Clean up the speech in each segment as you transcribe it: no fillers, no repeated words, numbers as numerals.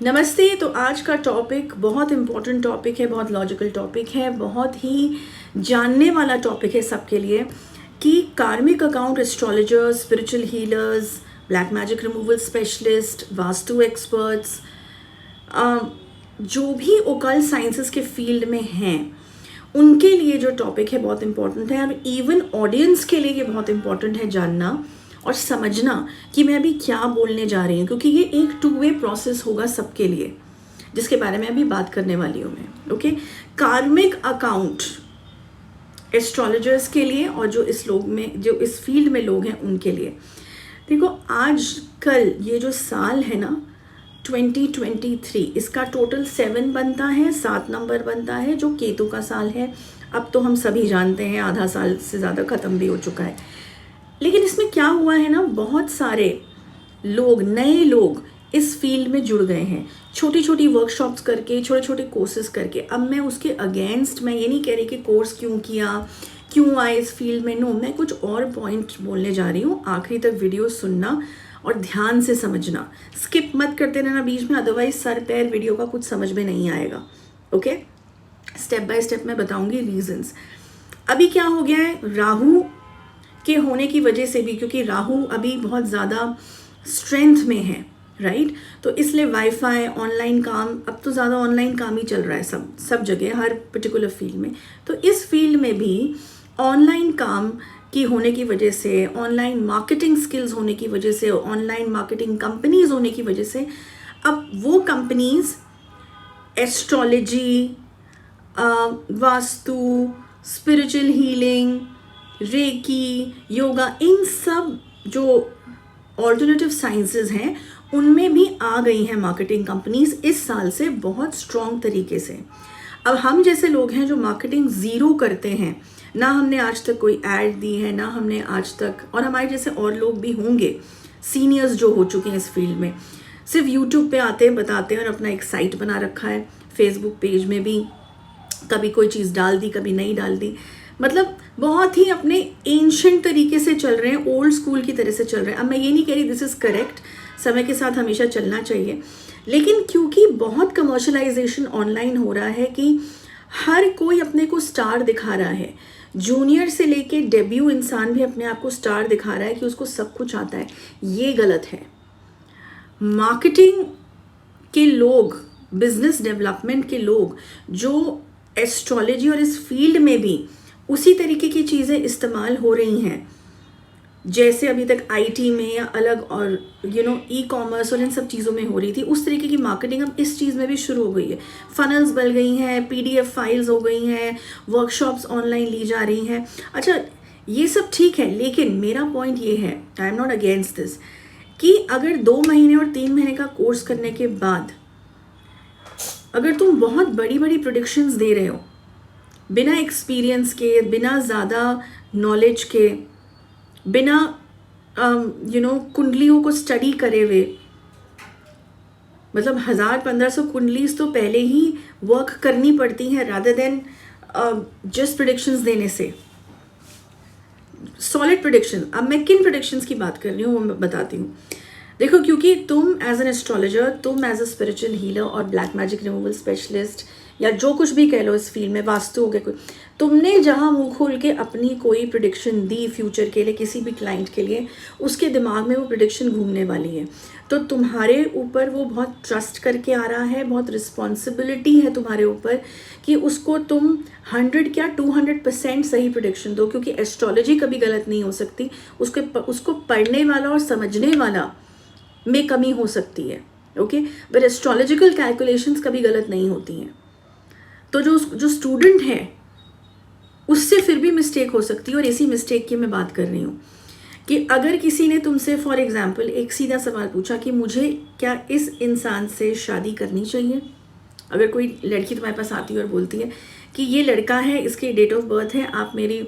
नमस्ते। तो आज का टॉपिक बहुत इम्पोर्टेंट टॉपिक है, बहुत लॉजिकल टॉपिक है, बहुत ही जानने वाला टॉपिक है सबके लिए कि कार्मिक account astrologers, spiritual healers, black magic removal specialist, vastu experts, जो भी ओकल्ट साइंसेस के फील्ड में हैं उनके लिए जो टॉपिक है बहुत इम्पोर्टेंट है। और इवन ऑडियंस के लिए ये बहुत इम्पोर्टेंट है जानना और समझना कि मैं अभी क्या बोलने जा रही हूँ, क्योंकि ये एक टू वे प्रोसेस होगा सबके लिए, जिसके बारे में अभी बात करने वाली हूँ मैं। ओके, कार्मिक अकाउंट एस्ट्रोलॉजर्स के लिए और जो इस फील्ड में लोग हैं उनके लिए। देखो, आजकल ये जो साल है ना 2023, इसका टोटल 7 बनता है, 7 नंबर बनता है, जो केतु का साल है। अब तो हम सभी जानते हैं आधा साल से ज़्यादा ख़त्म भी हो चुका है। लेकिन इसमें क्या हुआ है ना, बहुत सारे लोग, नए लोग इस फील्ड में जुड़ गए हैं, छोटी छोटी वर्कशॉप्स करके, छोटे छोटे कोर्सेज करके। अब मैं उसके अगेंस्ट मैं ये नहीं कह रही कि कोर्स क्यों किया, क्यों आए इस फील्ड में। नो, मैं कुछ और पॉइंट बोलने जा रही हूँ। आखिरी तक वीडियो सुनना और ध्यान से समझना, स्किप मत करते रहना बीच में, अदरवाइज सर पैर वीडियो का कुछ समझ में नहीं आएगा। ओके, स्टेप बाय स्टेप मैं बताऊंगी रीजंस। अभी क्या हो गया है, राहु के होने की वजह से भी, क्योंकि राहु अभी बहुत ज़्यादा स्ट्रेंथ में है, राइट। तो इसलिए वाईफाई, ऑनलाइन काम, अब तो ज़्यादा ऑनलाइन काम ही चल रहा है सब जगह, हर पर्टिकुलर फील्ड में। तो इस फील्ड में भी ऑनलाइन काम की होने की वजह से, ऑनलाइन मार्केटिंग स्किल्स होने की वजह से, ऑनलाइन मार्केटिंग कंपनीज होने की वजह से, अब वो companies astrology, vastu, spiritual healing, reiki, yoga, इन सब जो ऑल्टरनेटिव साइंसेस हैं उनमें भी आ गई हैं मार्केटिंग कंपनीज इस साल से बहुत स्ट्रॉन्ग तरीके से। अब हम जैसे लोग हैं जो मार्केटिंग ज़ीरो करते हैं, ना हमने आज तक कोई ऐड दी है, ना हमने आज तक, और हमारे जैसे और लोग भी होंगे सीनियर्स जो हो चुके हैं इस फील्ड में, सिर्फ यूट्यूब पे आते हैं, बताते हैं और अपना एक साइट बना रखा है, फेसबुक पेज में भी कभी कोई चीज़ डाल दी, कभी नहीं डाल दी, मतलब बहुत ही अपने एंशिएंट तरीके से चल रहे हैं, ओल्ड स्कूल की तरह से चल रहे हैं। अब मैं ये नहीं कह रही दिस इज़ करेक्ट, समय के साथ हमेशा चलना चाहिए, लेकिन क्योंकि बहुत कमर्शलाइजेशन ऑनलाइन हो रहा है कि हर कोई अपने को स्टार दिखा रहा है, जूनियर से लेके डेब्यू इंसान भी अपने आप को स्टार दिखा रहा है कि उसको सब कुछ आता है। ये गलत है। मार्केटिंग के लोग, बिजनेस डेवलपमेंट के लोग जो एस्ट्रोलॉजी और इस फील्ड में भी उसी तरीके की चीज़ें इस्तेमाल हो रही हैं जैसे अभी तक आईटी में या अलग और ई कॉमर्स और इन सब चीज़ों में हो रही थी, उस तरीके की मार्केटिंग अब इस चीज़ में भी शुरू हो गई है। फनल्स बन गई हैं, पीडीएफ फाइल्स हो गई हैं, वर्कशॉप्स ऑनलाइन ली जा रही हैं। अच्छा, ये सब ठीक है, लेकिन मेरा पॉइंट ये है, I am not against this, कि अगर 2 महीने और 3 महीने का कोर्स करने के बाद अगर तुम बहुत बड़ी बड़ी प्रेडिक्शंस दे रहे हो बिना एक्सपीरियंस के, बिना ज़्यादा नॉलेज के, बिना कुंडलियों को स्टडी करे हुए, मतलब 1000-1500 कुंडलीज तो पहले ही वर्क करनी पड़ती हैं रादर देन जस्ट प्रेडिक्शंस देने से, सॉलिड प्रेडिक्शन। अब मैं किन प्रेडिक्शंस की बात कर रही हूँ वो मैं बताती हूँ। देखो, क्योंकि तुम एज एन एस्ट्रोलॉजर, तुम एज अ स्पिरिचुअल हीलर और ब्लैक मैजिक रिमूवल स्पेशलिस्ट या जो कुछ भी कह लो इस फील्ड में, वास्तु हो गया कोई, तुमने जहाँ मुंह खोल के अपनी कोई प्रेडिक्शन दी फ्यूचर के लिए किसी भी क्लाइंट के लिए, उसके दिमाग में वो प्रेडिक्शन घूमने वाली है। तो तुम्हारे ऊपर वो बहुत ट्रस्ट करके आ रहा है, बहुत रिस्पॉन्सिबिलिटी है तुम्हारे ऊपर कि उसको तुम 100 क्या 200% सही प्रेडिक्शन दो, क्योंकि एस्ट्रोलॉजी कभी गलत नहीं हो सकती। उसको पढ़ने वाला और समझने वाला में कमी हो सकती है, ओके, बट एस्ट्रोलॉजिकल कैलकुलेशंस कभी गलत नहीं होती हैं। तो जो स्टूडेंट है उससे फिर भी मिस्टेक हो सकती है, और इसी मिस्टेक की मैं बात कर रही हूँ कि अगर किसी ने तुमसे फॉर एग्जांपल एक सीधा सवाल पूछा कि मुझे क्या इस इंसान से शादी करनी चाहिए, अगर कोई लड़की तुम्हारे पास आती है और बोलती है कि ये लड़का है, इसकी डेट ऑफ बर्थ है, आप मेरी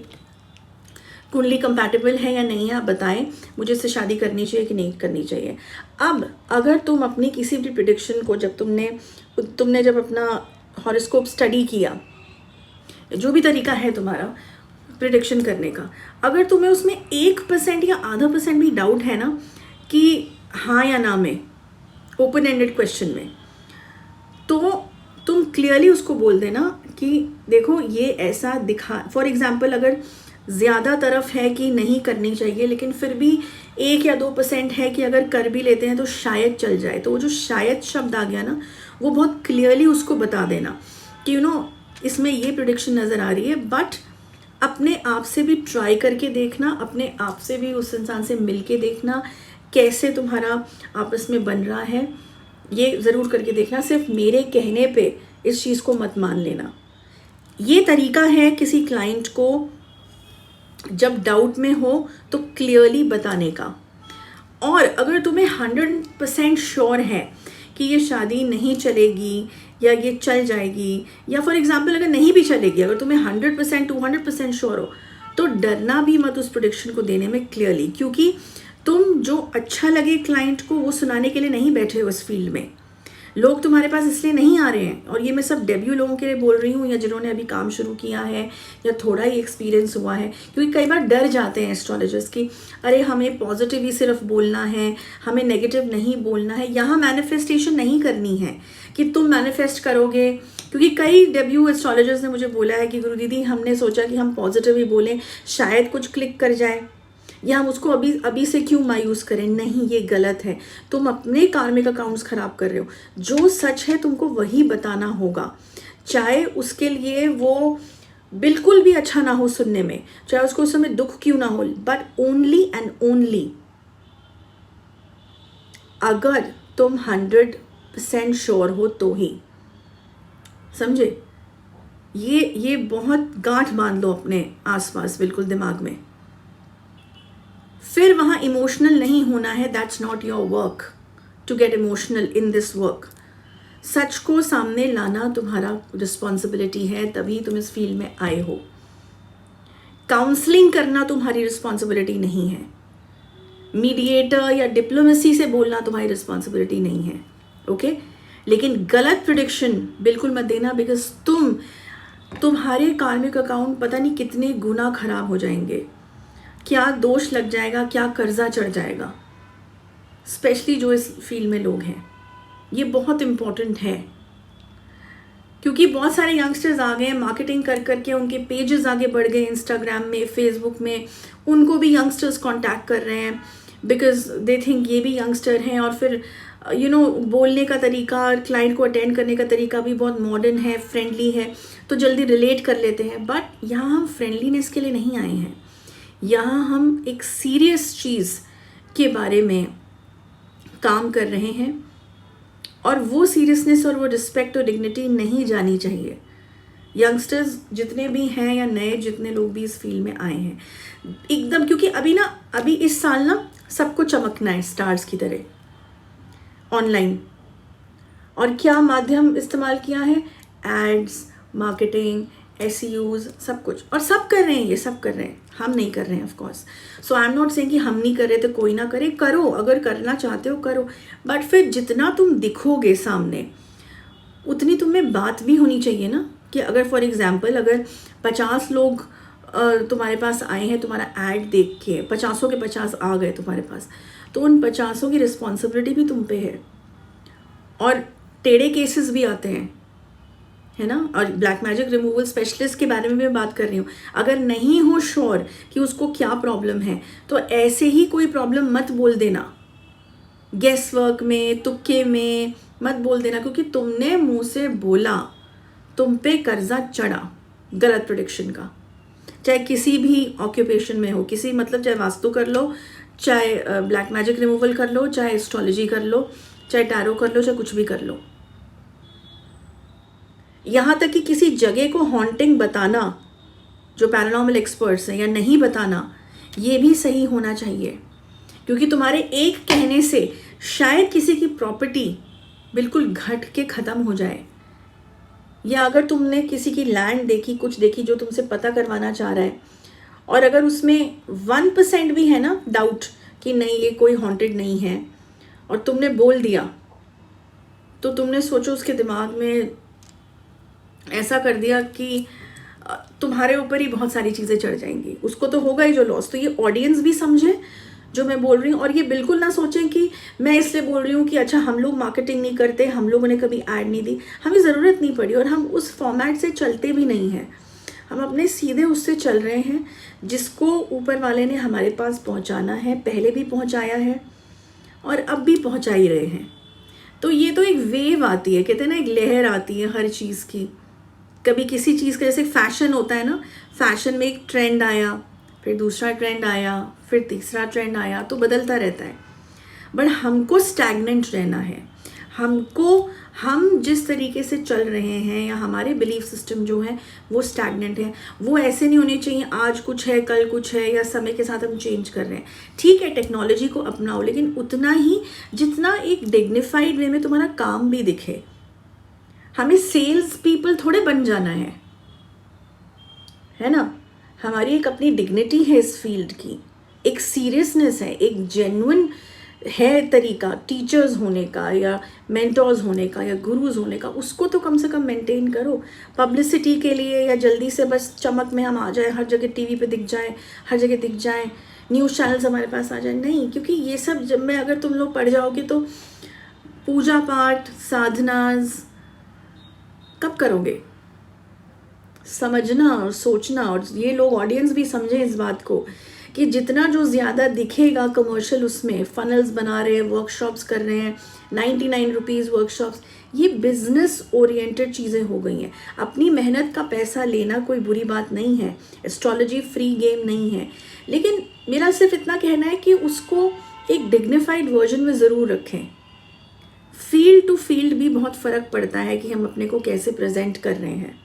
कुंडली कंपैटिबल है या नहीं है, आप बताएं, मुझे इससे शादी करनी चाहिए कि नहीं करनी चाहिए। अब अगर तुम अपनी किसी भी प्रेडिक्शन को, जब तुमने जब अपना हॉरोस्कोप स्टडी किया, जो भी तरीका है तुम्हारा प्रेडिक्शन करने का, अगर तुम्हें उसमें 1% या आधा % भी डाउट है ना कि हाँ या ना में, ओपन एंडेड क्वेश्चन में, क्लियरली उसको बोल देना कि देखो ये ऐसा दिखा, फॉर एग्जाम्पल अगर ज़्यादा तरफ है कि नहीं करनी चाहिए, लेकिन फिर भी 1 या 2% है कि अगर कर भी लेते हैं तो शायद चल जाए, तो वो जो शायद शब्द आ गया ना, वो बहुत क्लियरली उसको बता देना कि इसमें ये प्रेडिक्शन नज़र आ रही है, बट अपने आप से भी ट्राई करके देखना, अपने आप से भी उस इंसान से मिल के देखना कैसे तुम्हारा आपस में बन रहा है, ये ज़रूर करके देखना। सिर्फ मेरे कहने पे इस चीज़ को मत मान लेना। ये तरीका है किसी क्लाइंट को जब डाउट में हो तो क्लियरली बताने का। और अगर तुम्हें 100% श्योर है कि ये शादी नहीं चलेगी या ये चल जाएगी, या फॉर एग्जाम्पल अगर नहीं भी चलेगी, अगर तुम्हें 100% 200% श्योर हो, तो डरना भी मत उस प्रोडिक्शन को देने में क्लियरली, क्योंकि तुम जो अच्छा लगे क्लाइंट को वो सुनाने के लिए नहीं बैठे हो इस फील्ड में। लोग तुम्हारे पास इसलिए नहीं आ रहे हैं, और ये मैं सब डेब्यू लोगों के लिए बोल रही हूँ या जिन्होंने अभी काम शुरू किया है या थोड़ा ही एक्सपीरियंस हुआ है, क्योंकि कई बार डर जाते हैं एस्ट्रोलॉजर्स कि अरे हमें पॉजिटिव ही सिर्फ बोलना है, हमें नेगेटिव नहीं बोलना है। यहाँ मैनिफेस्टेशन नहीं करनी है कि तुम मैनिफेस्ट करोगे, क्योंकि कई डेब्यू एस्ट्रोलॉजर्स ने मुझे बोला है कि गुरु दीदी हमने सोचा कि हम पॉजिटिव ही बोलें, शायद कुछ क्लिक कर जाए, या हम उसको अभी से क्यों मायूस करें। नहीं, ये गलत है, तुम अपने कार्मिक अकाउंट्स खराब कर रहे हो। जो सच है तुमको वही बताना होगा, चाहे उसके लिए वो बिल्कुल भी अच्छा ना हो सुनने में, चाहे उसको उस समय दुख क्यों ना हो, बट ओनली एंड ओनली अगर तुम 100% श्योर हो तो ही। समझे? ये बहुत गांठ बांध लो अपने आसपास, बिल्कुल दिमाग में। फिर वहाँ इमोशनल नहीं होना है, that's not your work to get emotional in this work. सच को सामने लाना तुम्हारा रिस्पॉन्सिबिलिटी है, तभी तुम इस फील्ड में आए हो। काउंसलिंग करना तुम्हारी रिस्पॉन्सिबिलिटी नहीं है, मीडिएटर या डिप्लोमेसी से बोलना तुम्हारी रिस्पॉन्सिबिलिटी नहीं है, ओके? लेकिन गलत प्रेडिक्शन बिल्कुल मत देना, बिकॉज तुम्हारे कार्मिक अकाउंट पता नहीं कितने गुना खराब हो जाएंगे, क्या दोष लग जाएगा, क्या कर्जा चढ़ जाएगा, स्पेशली जो इस फील्ड में लोग हैं। ये बहुत इम्पोर्टेंट है, क्योंकि बहुत सारे यंगस्टर्स आ गए हैं मार्केटिंग कर करके, उनके पेजेस आगे बढ़ गए इंस्टाग्राम में, फेसबुक में, उनको भी यंगस्टर्स कांटेक्ट कर रहे हैं बिकॉज दे थिंक ये भी यंगस्टर हैं, और फिर बोलने का तरीका, क्लाइंट को अटेंड करने का तरीका भी बहुत मॉडर्न है, फ्रेंडली है, तो जल्दी रिलेट कर लेते हैं। बट यहाँ हम फ्रेंडलीनेस के लिए नहीं आए हैं, यहाँ हम एक सीरियस चीज़ के बारे में काम कर रहे हैं, और वो सीरियसनेस और वो रिस्पेक्ट और डिग्निटी नहीं जानी चाहिए। यंगस्टर्स जितने भी हैं या नए जितने लोग भी इस फील्ड में आए हैं एकदम, क्योंकि अभी इस साल ना सबको चमकना है स्टार्स की तरह ऑनलाइन। और क्या माध्यम इस्तेमाल किया है? एड्स, मार्केटिंग, SEOs, सब कुछ, और सब कर रहे हैं, ये सब कर रहे हैं, हम नहीं कर रहे हैं of course. So I am not saying कि हम नहीं कर रहे तो कोई ना करे, करो, अगर करना चाहते हो करो, बट फिर जितना तुम दिखोगे सामने उतनी तुम में बात भी होनी चाहिए ना। कि अगर फॉर एग्जांपल अगर 50 लोग तुम्हारे पास आए हैं तुम्हारा ऐड देख के, 50 के 50 आ गए तुम्हारे पास, तो उन 50 की रिस्पॉन्सिबिलिटी भी तुम पे है। और टेढ़े केसेस भी आते हैं, है ना। और ब्लैक मैजिक रिमूवल स्पेशलिस्ट के बारे में मैं बात कर रही हूँ। अगर नहीं हो श्योर कि उसको क्या प्रॉब्लम है, तो ऐसे ही कोई प्रॉब्लम मत बोल देना, गेस वर्क में, तुक्के में मत बोल देना, क्योंकि तुमने मुंह से बोला, तुम पे कर्जा चढ़ा गलत प्रेडिक्शन का। चाहे किसी भी ऑक्यूपेशन में हो, किसी मतलब चाहे वास्तु कर लो, चाहे ब्लैक मैजिक रिमूवल कर लो, चाहे एस्ट्रोलॉजी कर लो, चाहे टैरो कर लो, चाहे कुछ भी कर लो। यहाँ तक कि किसी जगह को हॉन्टिंग बताना, जो पैरानॉर्मल एक्सपर्ट्स हैं, या नहीं बताना, ये भी सही होना चाहिए, क्योंकि तुम्हारे एक कहने से शायद किसी की प्रॉपर्टी बिल्कुल घट के ख़त्म हो जाए। या अगर तुमने किसी की लैंड देखी, कुछ देखी जो तुमसे पता करवाना चाह रहा है, और अगर उसमें 1% भी है ना डाउट कि नहीं ये कोई हॉन्टेड नहीं है, और तुमने बोल दिया, तो तुमने सोचो उसके दिमाग में ऐसा कर दिया कि तुम्हारे ऊपर ही बहुत सारी चीज़ें चढ़ जाएंगी, उसको तो होगा ही जो लॉस। तो ये ऑडियंस भी समझे, जो मैं बोल रही हूँ। और ये बिल्कुल ना सोचें कि मैं इसलिए बोल रही हूँ कि अच्छा हम लोग मार्केटिंग नहीं करते, हम लोगों ने कभी ऐड नहीं दी, हमें ज़रूरत नहीं पड़ी और हम उस फॉर्मेट से चलते भी नहीं हैं। हम अपने सीधे उससे चल रहे हैं जिसको ऊपर वाले ने हमारे पास पहुँचाना है, पहले भी पहुँचाया है और अब भी पहुँचा ही रहे हैं। तो ये तो एक वेव आती है, कहते हैं ना एक लहर आती है हर चीज़ की। कभी किसी चीज़ का, जैसे फैशन होता है ना, फैशन में एक ट्रेंड आया, फिर दूसरा ट्रेंड आया, फिर तीसरा ट्रेंड आया, तो बदलता रहता है। बट हमको स्टैग्नेंट रहना है। हम जिस तरीके से चल रहे हैं या हमारे बिलीफ सिस्टम जो है वो स्टैग्नेंट है। वो ऐसे नहीं होने चाहिए आज कुछ है कल कुछ है, या समय के साथ हम चेंज कर रहे हैं। ठीक है, टेक्नोलॉजी को अपनाओ, लेकिन उतना ही जितना एक डिग्निफाइड वे में तुम्हारा काम भी दिखे। हमें सेल्स पीपल थोड़े बन जाना है ना। हमारी एक अपनी डिग्निटी है इस फील्ड की, एक सीरियसनेस है, एक जेन्युइन है तरीका टीचर्स होने का या मेंटोर्स होने का या गुरुज होने का। उसको तो कम से कम मेंटेन करो। पब्लिसिटी के लिए या जल्दी से बस चमक में हम आ जाए, हर जगह टीवी पे दिख जाए, हर जगह दिख जाए, न्यूज़ चैनल्स हमारे पास आ जाए, नहीं। क्योंकि ये सब जब में अगर तुम लोग पढ़ जाओगे तो पूजा पाठ साधनाज कब करोगे? समझना और सोचना, और ये लोग ऑडियंस भी समझे इस बात को कि जितना जो ज़्यादा दिखेगा कमर्शियल, उसमें फनल्स बना रहे हैं, वर्कशॉप्स कर रहे हैं, 99 रुपीज़ वर्कशॉप्स, ये बिजनेस ओरिएंटेड चीज़ें हो गई हैं। अपनी मेहनत का पैसा लेना कोई बुरी बात नहीं है, एस्ट्रोलॉजी फ्री गेम नहीं है, लेकिन मेरा सिर्फ इतना कहना है कि उसको एक डिग्निफाइड वर्जन में ज़रूर रखें। फील्ड टू फील्ड भी बहुत फ़र्क पड़ता है कि हम अपने को कैसे प्रेजेंट कर रहे हैं,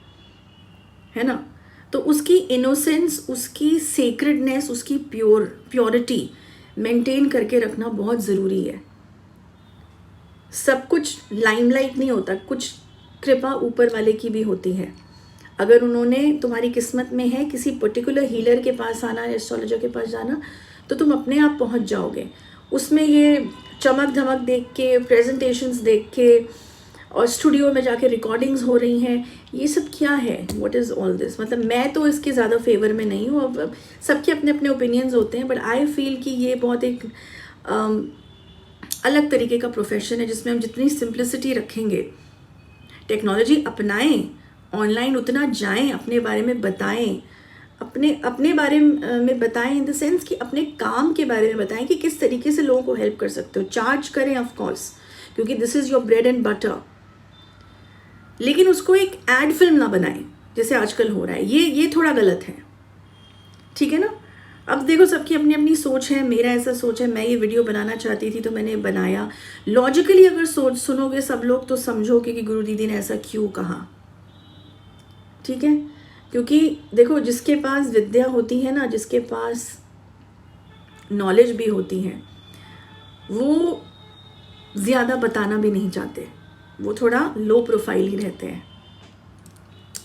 है ना। तो उसकी इनोसेंस, उसकी सेक्रेडनेस, उसकी प्योरिटी मेंटेन करके रखना बहुत ज़रूरी है। सब कुछ लाइमलाइट नहीं होता, कुछ कृपा ऊपर वाले की भी होती है। अगर उन्होंने, तुम्हारी किस्मत में है किसी पर्टिकुलर हीलर के पास आना, एस्ट्रोलॉजर के पास जाना, तो तुम अपने आप पहुंच जाओगे। उसमें ये चमक धमक देख के, प्रेजेंटेशंस देख के और स्टूडियो में जाके रिकॉर्डिंग्स हो रही हैं, ये सब क्या है? What is all this? मतलब मैं तो इसके ज़्यादा फेवर में नहीं हूँ। अब सबके अपने अपने ओपिनियंस होते हैं, बट आई फील कि ये बहुत एक अलग तरीके का प्रोफेशन है जिसमें हम जितनी सिंप्लिसिटी रखेंगे, टेक्नोलॉजी अपनाएं, ऑनलाइन उतना जाएं, अपने बारे में बताएं, अपने बारे में बताएं इन द सेंस कि अपने काम के बारे में बताएं कि किस तरीके से लोगों को हेल्प कर सकते हो। चार्ज करें ऑफ कोर्स, क्योंकि this is your bread and butter, लेकिन उसको एक एड फिल्म ना बनाएं जैसे आजकल हो रहा है। ये थोड़ा गलत है, ठीक है ना। अब देखो, सबकी अपनी अपनी सोच है, मेरा ऐसा सोच है, मैं ये वीडियो बनाना चाहती थी तो मैंने बनाया। लॉजिकली अगर सोच सुनोगे सब लोग तो समझोगे कि गुरु दीदी ने ऐसा क्यों कहा, ठीक है। क्योंकि देखो, जिसके पास विद्या होती है ना, जिसके पास नॉलेज भी होती है, वो ज़्यादा बताना भी नहीं चाहते, वो थोड़ा लो प्रोफाइल ही रहते हैं।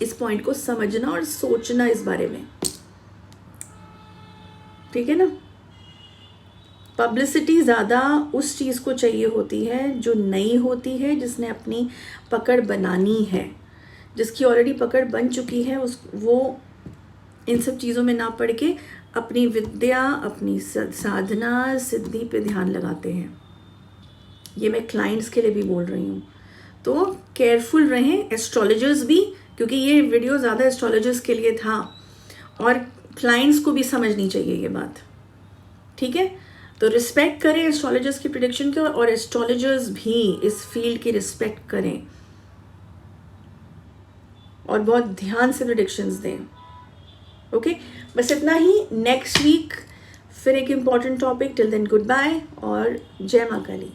इस पॉइंट को समझना और सोचना इस बारे में, ठीक है ना। पब्लिसिटी ज़्यादा उस चीज़ को चाहिए होती है जो नई होती है, जिसने अपनी पकड़ बनानी है। जिसकी ऑलरेडी पकड़ बन चुकी है वो इन सब चीज़ों में ना पड़ के अपनी विद्या, अपनी साधना, सिद्धि पे ध्यान लगाते हैं। ये मैं क्लाइंट्स के लिए भी बोल रही हूँ, तो केयरफुल रहें, एस्ट्रोलॉजर्स भी, क्योंकि ये वीडियो ज़्यादा एस्ट्रोलॉजर्स के लिए था और क्लाइंट्स को भी समझनी चाहिए ये बात, ठीक है। तो रिस्पेक्ट करें एस्ट्रोलॉजर्स की प्रेडिक्शन की, और एस्ट्रोलॉजर्स भी इस फील्ड की रिस्पेक्ट करें और बहुत ध्यान से प्रेडिक्शंस दें। ओके, बस इतना ही। नेक्स्ट वीक फिर एक important topic. Till then good bye और जय माँ काली।